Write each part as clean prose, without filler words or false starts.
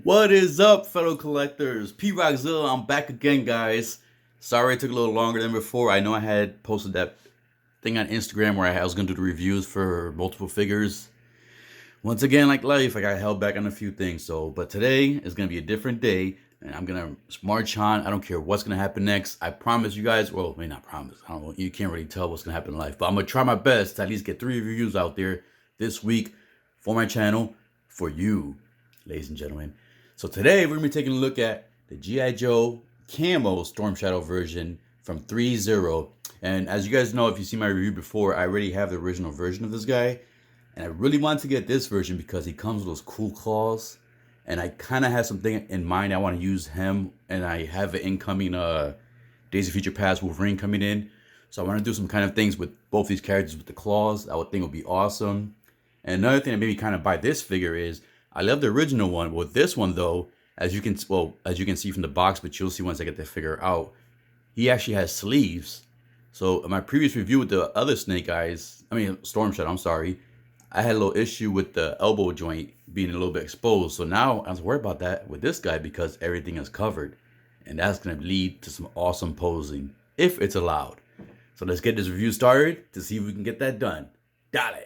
What is up, fellow collectors? P-Rockzilla, I'm back again, guys. Sorry it took a little longer than before. I know I had posted that thing on Instagram where I was going to do the reviews for multiple figures. Once again, like life, I got held back on a few things. But today is going to be a different day, and I'm going to march on. I don't care what's going to happen next. I promise you guys, well, may not promise. I don't know. You can't really tell what's going to happen in life. But I'm going to try my best to at least get 3 reviews out there this week for my channel for you, ladies and gentlemen. So today we're going to be taking a look at the G.I. Joe Camo Storm Shadow version from Threezero. And as you guys know, if you see my review before, I already have the original version of this guy. And I really wanted to get this version because he comes with those cool claws. And I kind of have something in mind. I want to use him. And I have an incoming Days of Future Past Wolverine coming in. So I want to do some kind of things with both these characters with the claws. I would think would be awesome. And another thing that made me kind of buy this figure is I love the original one. With this one though, as you can see from the box, but you'll see once I get the figure out, he actually has sleeves. So in my previous review with the other Snake Eyes, Storm Shadow, I'm sorry, I had a little issue with the elbow joint being a little bit exposed. So now I was worried about that with this guy because everything is covered. And that's going to lead to some awesome posing, if it's allowed. So let's get this review started to see if we can get that done. Dale!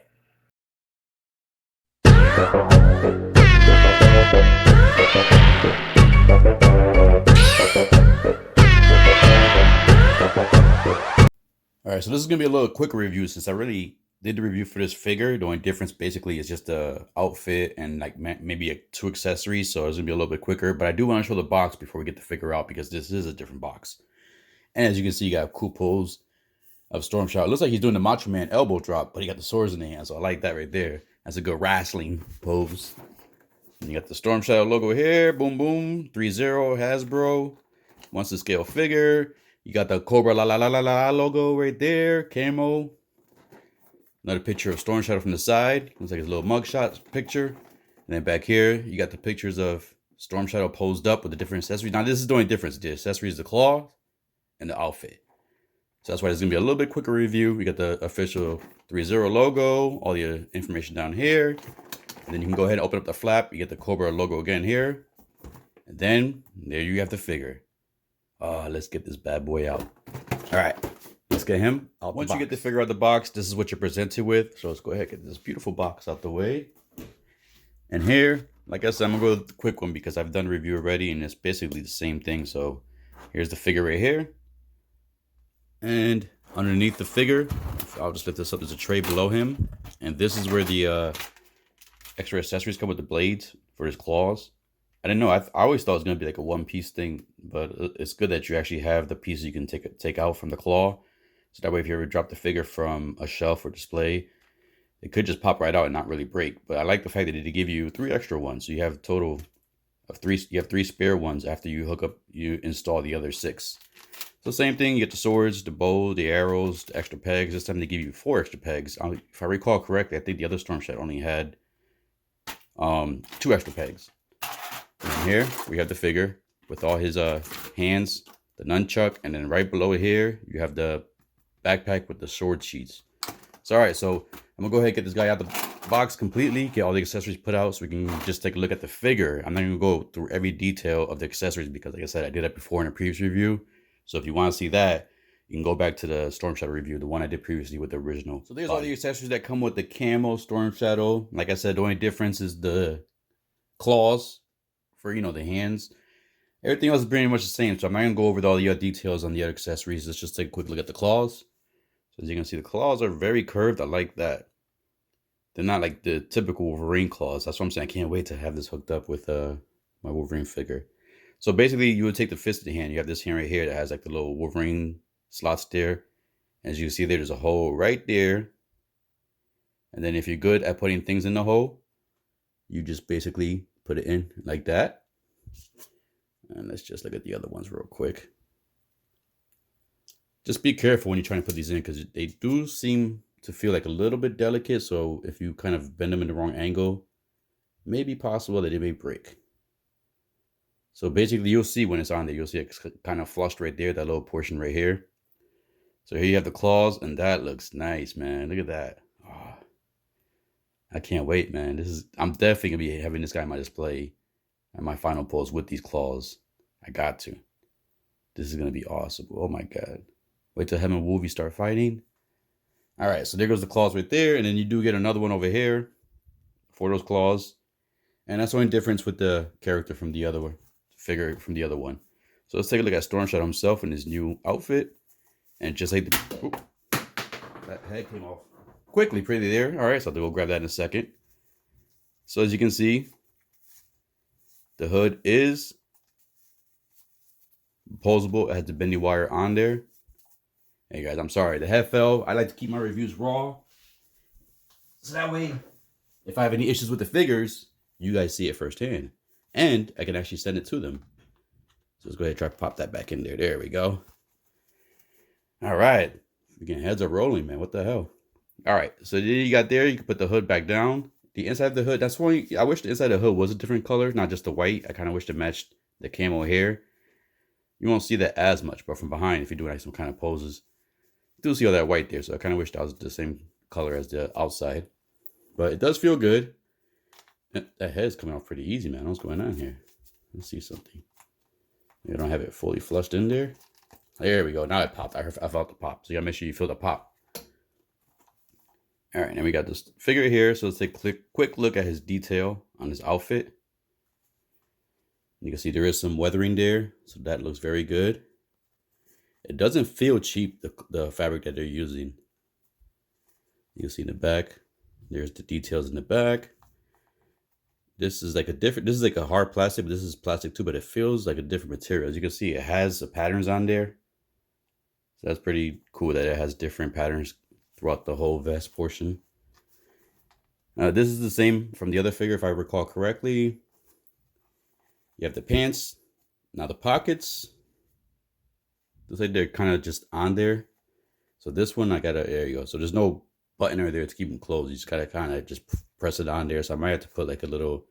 Alright, so this is going to be a little quicker review since I really did the review for this figure. The only difference basically is just the outfit and like maybe 2 accessories, so it's going to be a little bit quicker. But I do want to show the box before we get the figure out because this is a different box. And as you can see, you got a cool pose of Storm Shadow. It looks like he's doing the Macho Man elbow drop, but he got the swords in the hand, so I like that right there. That's a good wrestling pose. And you got the Storm Shadow logo here. Boom, boom. Threezero, Hasbro. Once the scale figure. You got the Cobra la la la la la logo right there. Camo. Another picture of Storm Shadow from the side. Looks like his little mugshot picture. And then back here, you got the pictures of Storm Shadow posed up with the different accessories. Now, this is the only difference. The accessories, the claw, and the outfit. So that's why it's going to be a little bit quicker review. We got the official Threezero logo. All the information down here. And then you can go ahead and open up the flap. You get the Cobra logo again here. And then there you have the figure. Let's get this bad boy out. All right, let's get him out. Once you get the figure out of the box, this is what you're presented with. So let's go ahead and get this beautiful box out the way. And here, like I said, I'm gonna go with the quick one because I've done a review already and it's basically the same thing. So here's the figure right here. And underneath the figure, I'll just lift this up. There's a tray below him. And this is where the extra accessories come with the blades for his claws. I didn't know. I always thought it was going to be like a one-piece thing, but it's good that you actually have the pieces you can take out from the claw. So that way, if you ever drop the figure from a shelf or display, it could just pop right out and not really break. But I like the fact that they give you 3 extra ones. So you have a total of 3. You have 3 spare ones after you install the other 6. So same thing. You get the swords, the bow, the arrows, the extra pegs. This time they give you 4 extra pegs. If I recall correctly, I think the other Storm Shadow only had 2 extra pegs. And here we have the figure with all his hands, the nunchuck, and then right below here you have the backpack with the sword sheaths. So all right, so I'm gonna go ahead and get this guy out the box completely, get all the accessories put out so we can just take a look at the figure. I'm not gonna go through every detail of the accessories because like I said, I did that before in a previous review. So if you want to see that, you can go back to the Storm Shadow review, the one I did previously with the original. So there's all the accessories that come with the Camo Storm Shadow. Like I said, the only difference is the claws for, the hands. Everything else is pretty much the same. So I'm not going to go over all the other details on the other accessories. Let's just take a quick look at the claws. So as you can see, the claws are very curved. I like that. They're not like the typical Wolverine claws. That's what I'm saying. I can't wait to have this hooked up with my Wolverine figure. So basically, you would take the fist of the hand. You have this hand right here that has like the little Wolverine slots there. As you can see, there's a hole right there. And then if you're good at putting things in the hole, you just basically put it in like that. And let's just look at the other ones real quick. Just be careful when you're trying to put these in because they do seem to feel like a little bit delicate. So if you kind of bend them in the wrong angle, it may be possible that they may break. So basically you'll see when it's on there, you'll see it's kind of flushed right there, that little portion right here. So here you have the claws and that looks nice, man. Look at that. I can't wait, man. I'm definitely gonna be having this guy on my display. And my final pose with these claws. I got to. This is going to be awesome. Oh my God. Wait till him and Wolvie start fighting. All right, so there goes the claws right there. And then you do get another one over here for those claws. And that's the only difference with the character from the other one, figure from the other one. So let's take a look at Storm Shadow himself in his new outfit. And just like that head came off quickly, pretty there. All right, so I'll go grab that in a second. So as you can see, the hood is posable. It has the bendy wire on there. Hey guys, I'm sorry. The head fell. I like to keep my reviews raw. So that way, if I have any issues with the figures, you guys see it firsthand. And I can actually send it to them. So let's go ahead and try to pop that back in there. There we go. All right. Again, heads are rolling, man. What the hell? All right. So then you got there. You can put the hood back down. The inside of the hood, that's why I wish the inside of the hood was a different color, not just the white. I kind of wish it matched the camo hair. You won't see that as much, but from behind, if you're doing like some kind of poses, you do see all that white there. So I kind of wish that was the same color as the outside. But it does feel good. That head's coming off pretty easy, man. What's going on here? Let's see something. You don't have it fully flushed in there. There we go. Now it popped. I felt the pop. So you gotta make sure you feel the pop. All right, now we got this figure here. So let's take a quick look at his detail on his outfit. You can see there is some weathering there. So that looks very good. It doesn't feel cheap, the fabric that they're using. You can see in the back, there's the details in the back. This is like a hard plastic, but this is plastic too, but it feels like a different material. As you can see, it has the patterns on there. So that's pretty cool that it has different patterns throughout the whole vest portion. This is the same from the other figure, if I recall correctly. You have the pants. Now the pockets, looks like they're kind of just on there. So this one, there you go. So there's no button right there to keep them closed. You just gotta kind of just press it on there. So I might have to put like a little,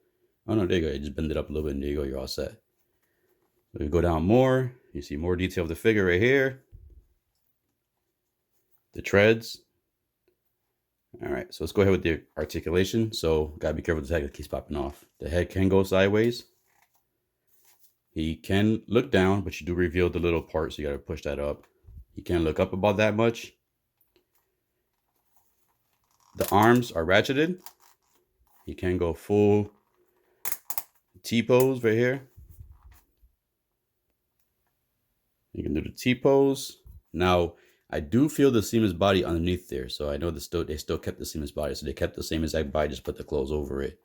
oh no, there you go. You just bend it up a little bit and there you go, you're all set. So we go down more, you see more detail of the figure right here. The treads. All right, so let's go ahead with the articulation. So gotta be careful with the head, it keeps popping off. The head can go sideways. He can look down, but you do reveal the little part, so you gotta push that up. He can't look up about that much. The arms are ratcheted. He can go full T-pose right here. You can do the T-pose. Now, I do feel the seamless body underneath there, so I know they still kept the seamless body, so they kept the same exact body, just put the clothes over it.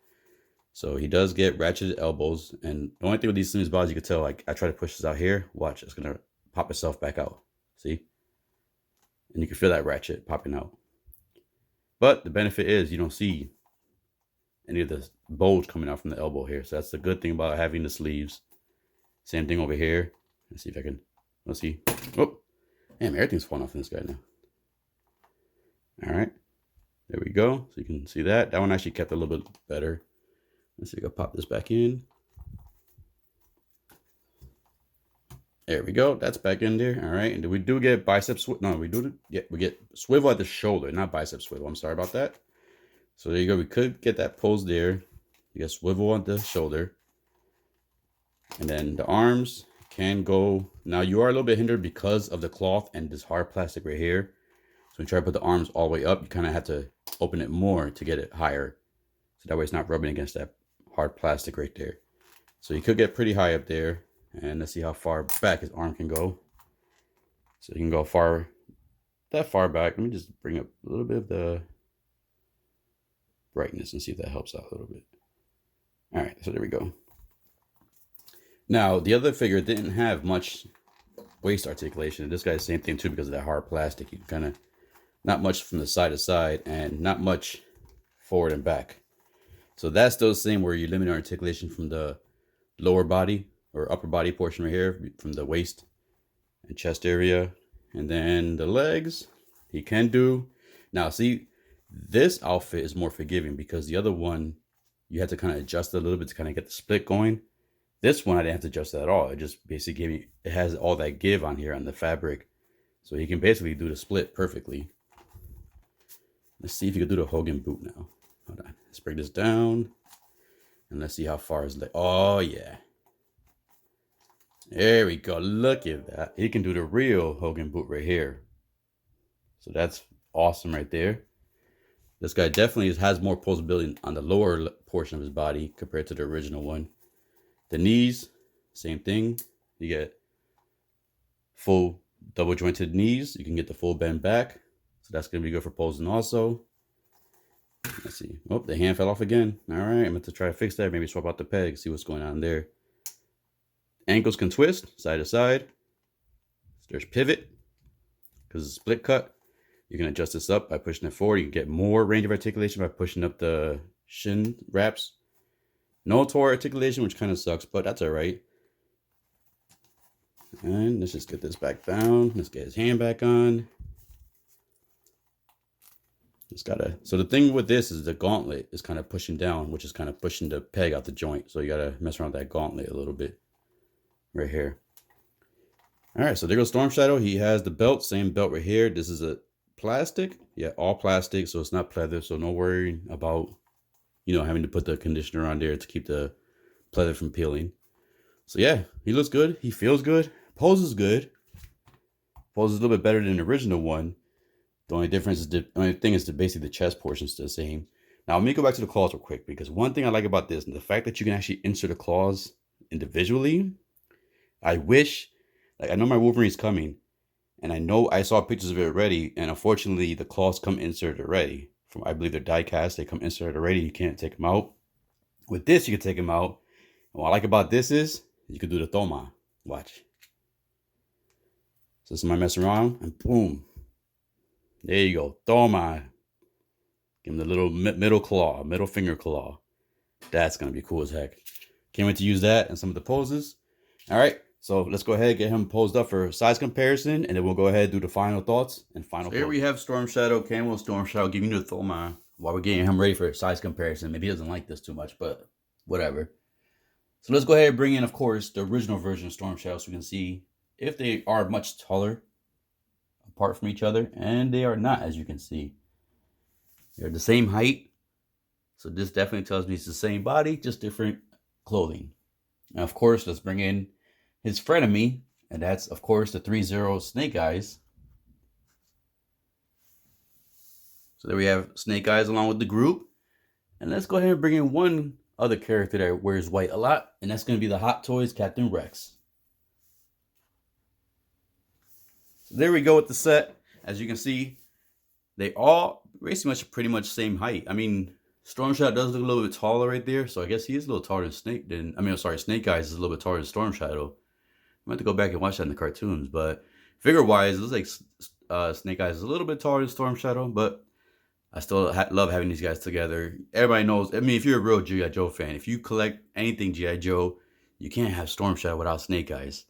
So he does get ratcheted elbows, and the only thing with these seamless bodies, you can tell, like I try to push this out here, watch, it's gonna pop itself back out. See? And you can feel that ratchet popping out. But the benefit is you don't see any of the bulge coming out from the elbow here. So that's the good thing about having the sleeves. Same thing over here. Let's see if I can, let's see. Oh, damn, everything's falling off in this guy now. All right, there we go. So you can see that. That one actually kept a little bit better. Let's see if I can pop this back in. There we go. That's back in there. All right. And we do get bicep swivel. No, we get swivel at the shoulder, not bicep swivel. I'm sorry about that. So there you go. We could get that pose there. You get swivel on the shoulder. And then the arms can go. Now you are a little bit hindered because of the cloth and this hard plastic right here. So when you try to put the arms all the way up, you kind of have to open it more to get it higher. So that way it's not rubbing against that hard plastic right there. So you could get pretty high up there. And let's see how far back his arm can go. So you can go that far back. Let me just bring up a little bit of the brightness and see if that helps out a little bit. All right, so there we go. Now, the other figure didn't have much waist articulation. This guy's the same thing too because of that hard plastic. You kind of, not much from the side to side and not much forward and back. So that's still the same where you limit articulation from the lower body or upper body portion right here from the waist and chest area. And then the legs, he can do. Now, see, this outfit is more forgiving because the other one, you had to kind of adjust it a little bit to kind of get the split going. This one, I didn't have to adjust that at all. It just basically gave me, it has all that give on here on the fabric. So he can basically do the split perfectly. Let's see if you can do the Hogan boot now. Hold on, let's break this down. And let's see how far his leg. Oh, yeah. There we go. Look at that. He can do the real Hogan boot right here. So that's awesome right there. This guy definitely has more posability on the lower portion of his body compared to the original one. The knees, same thing. You get full double jointed knees. You can get the full bend back. So that's going to be good for posing also. Let's see. Oh, the hand fell off again. All right, I'm going to try to fix that. Maybe swap out the peg, see what's going on there. Ankles can twist side to side. There's pivot because it's split cut. You can adjust this up by pushing it forward. You can get more range of articulation by pushing up the shin wraps. No toe articulation, which kind of sucks, but that's all right. And let's just get this back down. Let's get his hand back on. So the thing with this is the gauntlet is kind of pushing down, which is kind of pushing the peg out the joint. So you got to mess around with that gauntlet a little bit right here. All right, so there goes Storm Shadow. He has the belt, same belt right here. This is a plastic. Yeah, all plastic, so it's not pleather. So no worry about, having to put the conditioner on there to keep the pleather from peeling. So yeah, he looks good. He feels good. Poses good. Poses a little bit better than the original one. The only difference is basically the chest portion is the same. Now let me go back to the claws real quick, because one thing I like about this, the fact that you can actually insert the claws individually. I wish, I know my Wolverine's coming, and I know I saw pictures of it already, and unfortunately the claws come inserted already. I believe they're die cast, they come inserted already. You can't take them out. With this, you can take them out. And what I like about this is you can do the Thoma. Watch. So somebody mess around, and boom. There you go. Thoma. Give him the little middle finger claw. That's going to be cool as heck. Can't wait to use that in some of the poses. All right. So let's go ahead and get him posed up for size comparison, and then we'll go ahead and do the final thoughts and final. So here we have Storm Shadow, Camo Storm Shadow, giving you the Thoma while we're getting him ready for size comparison. Maybe he doesn't like this too much, but whatever. So let's go ahead and bring in, of course, the original version of Storm Shadow so we can see if they are much taller apart from each other, and they are not, as you can see. They're the same height, so this definitely tells me it's the same body, just different clothing. Now, of course, let's bring in his frenemy, and that's, of course, the Threezero Snake Eyes. So there we have Snake Eyes along with the group. And let's go ahead and bring in one other character that wears white a lot, and that's going to be the Hot Toys Captain Rex. So there we go with the set. As you can see, they all pretty much same height. I mean, Storm Shadow does look a little bit taller right there, so I guess he is a little taller than Snake Eyes is a little bit taller than Storm Shadow. I'm going to have to go back and watch that in the cartoons, but figure-wise, it looks like Snake Eyes is a little bit taller than Storm Shadow, but I still love having these guys together. Everybody knows, I mean, if you're a real G.I. Joe fan, if you collect anything G.I. Joe, you can't have Storm Shadow without Snake Eyes.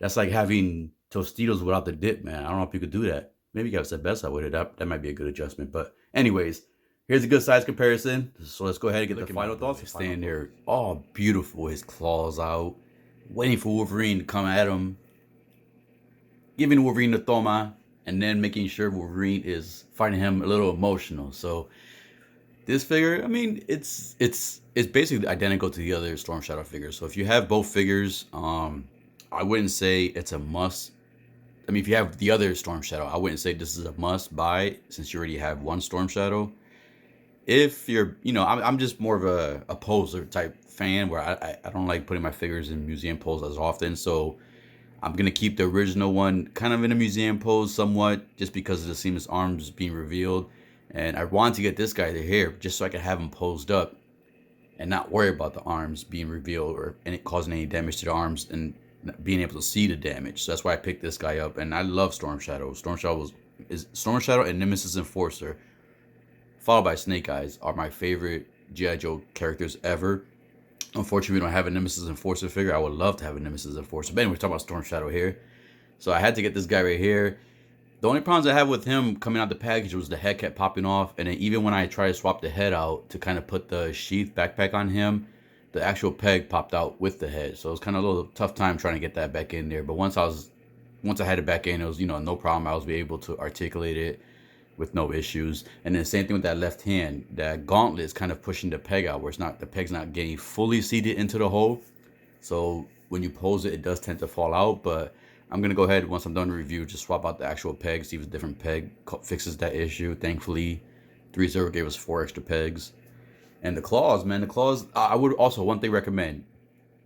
That's like having Tostitos without the dip, man. I don't know if you could do that. Maybe you got to best out with it. That might be a good adjustment. But anyways, here's a good size comparison. So let's go ahead and get the final thoughts. He's standing there, all beautiful, his claws out, waiting for Wolverine to come at him, giving Wolverine the Thoma, and then making sure Wolverine is finding him a little emotional. So this figure, I mean, it's basically identical to the other Storm Shadow figures. So if you have both figures, I wouldn't say it's a must. I mean, if you have the other Storm Shadow, I wouldn't say this is a must buy since you already have one Storm Shadow. If you're, I'm just more of a poser type fan where I don't like putting my figures in museum pose as often. So I'm going to keep the original one kind of in a museum pose somewhat just because of the seamless arms being revealed. And I want to get this guy to here just so I can have him posed up and not worry about the arms being revealed or causing any damage to the arms and being able to see the damage. So that's why I picked this guy up. And I love Storm Shadow. Storm Shadow and Nemesis Enforcer, followed by Snake Eyes, are my favorite G.I. Joe characters ever. Unfortunately, we don't have a Nemesis Enforcer figure. I would love to have a Nemesis Enforcer. But anyway, we're talking about Storm Shadow here. So I had to get this guy right here. The only problems I had with him coming out the package was the head kept popping off. And then even when I tried to swap the head out to kind of put the sheath backpack on him, the actual peg popped out with the head. So it was kind of a little tough time trying to get that back in there. But once I had it back in, it was, no problem. I was able to articulate it with no issues. And then same thing with that left hand. That gauntlet is kind of pushing the peg out where it's not, the peg's not getting fully seated into the hole. So when you pose it, it does tend to fall out. But I'm going to go ahead, once I'm done the review, just swap out the actual peg, see if a different peg fixes that issue. Thankfully, Threezero gave us 4 extra pegs. And the claws, man, the claws, I would also, one thing recommend,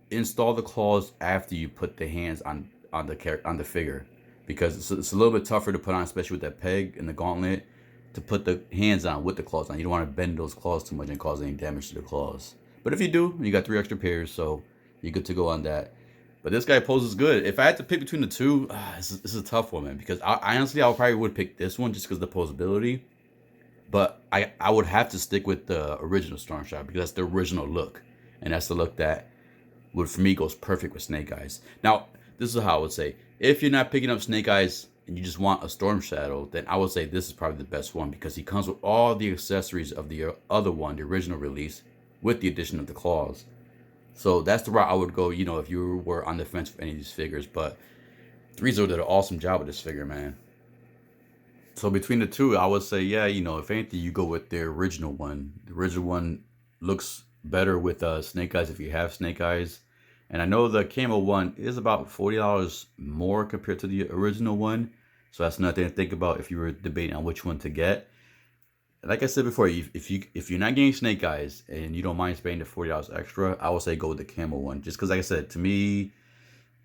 install the claws after you put the hands on the figure, because it's a little bit tougher to put on, especially with that peg and the gauntlet, to put the hands on with the claws on. You don't want to bend those claws too much and cause any damage to the claws. But if you do, you got 3 extra pairs, so you're good to go on that. But this guy poses good. If I had to pick between the two, this is a tough one, man, because I honestly, I probably would pick this one just because of the posability. But I would have to stick with the original Storm Shadow because that's the original look. And that's the look that would, for me, goes perfect with Snake Eyes. Now, this is how I would say, if you're not picking up Snake Eyes and you just want a Storm Shadow, then I would say this is probably the best one because he comes with all the accessories of the other one, the original release, with the addition of the claws. So that's the route I would go, you know, if you were on the fence for any of these figures. But Threezero did an awesome job with this figure, man. So between the two, I would say, yeah, you know, if anything, you go with the original one. The original one looks better with Snake Eyes if you have Snake Eyes. And I know the Camo one is about $40 more compared to the original one. So that's another thing to think about if you were debating on which one to get. Like I said before, if you're not getting Snake Eyes and you don't mind spending the $40 extra, I would say go with the Camo one. Just because, like I said, to me,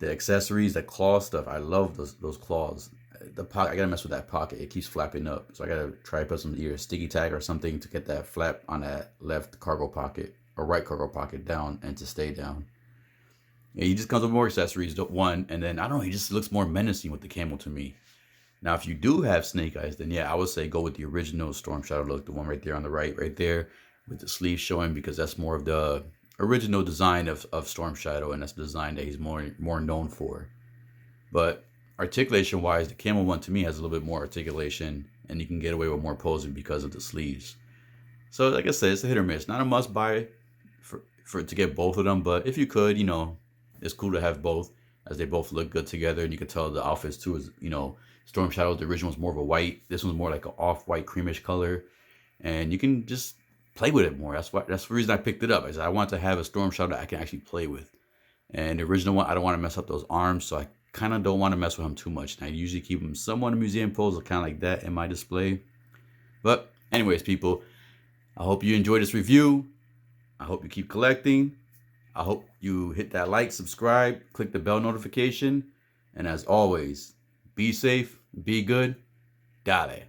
the accessories, the claw stuff, I love those claws. The pocket, I gotta mess with that pocket. It keeps flapping up, so I gotta try to put some either sticky tag or something to get that flap on that left cargo pocket or right cargo pocket down and to stay down. Yeah, he just comes with more accessories, one, and then I don't know, he just looks more menacing with the Camo to me. Now, if you do have Snake Eyes, then yeah, I would say go with the original Storm Shadow look, the one right there on the right there, with the sleeves showing, because that's more of the original design of Storm Shadow, and that's the design that he's more known for. But articulation wise, the Camo one to me has a little bit more articulation, and you can get away with more posing because of the sleeves. So like I said, it's a hit or miss. Not a must buy for to get both of them, but if you could, you know, it's cool to have both, as they both look good together, and you can tell the outfits too is, you know, Storm Shadow, the original was more of a white. This one's more like an off-white creamish color, and you can just play with it more. That's the reason I picked it up. Is I want to have a Storm Shadow that I can actually play with. And the original one, I don't want to mess up those arms, so I kind of don't want to mess with him too much. And I usually keep him somewhat in museum pose, or kind of like that in my display. But anyways, people, I hope you enjoyed this review. I hope you keep collecting. I hope you hit that like, subscribe, click the bell notification. And as always, be safe, be good, dale.